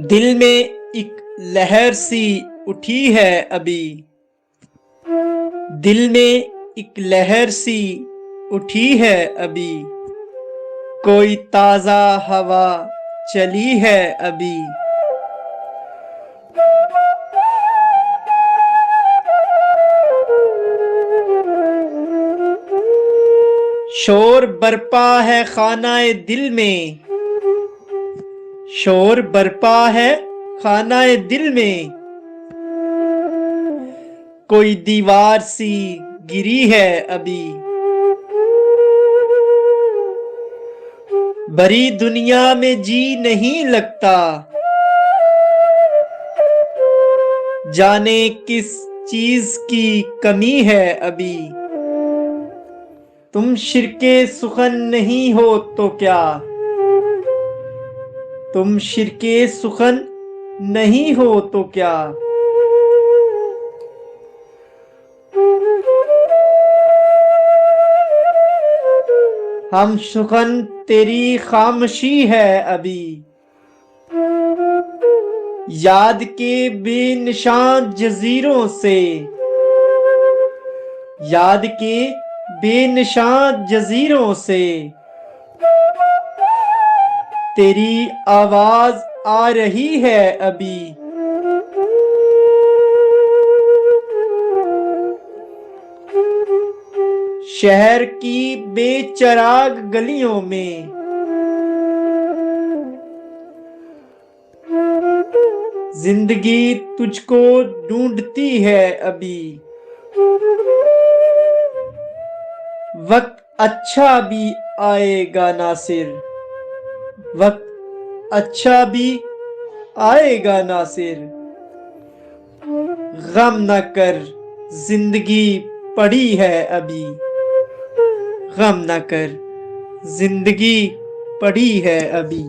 दिल में एक लहर सी उठी है अभी। दिल में एक लहर सी उठी है अभी। कोई ताजा हवा चली है अभी। शोर बरपा है खानाए दिल में। शोर बरपा है खानाए दिल में। कोई दीवार सी गिरी है अभी। बड़ी दुनिया में जी नहीं लगता। जाने किस चीज की कमी है अभी। तुम शिरके सुखन नहीं हो तो क्या। तुम शिरके सुखन नहीं हो तो क्या। हम सुखन तेरी खामोशी है अभी। याद के बेनिशान जजीरों से। याद के बेनिशान जजीरों से तेरी आवाज आ रही है अभी। शहर की बेचराग गलियों में जिंदगी तुझको ढूंढती है अभी। वक्त अच्छा भी आएगा नासिर। वक्त अच्छा भी आएगा नासिर। गम न कर जिंदगी पड़ी है अभी। गम न कर जिंदगी पड़ी है अभी।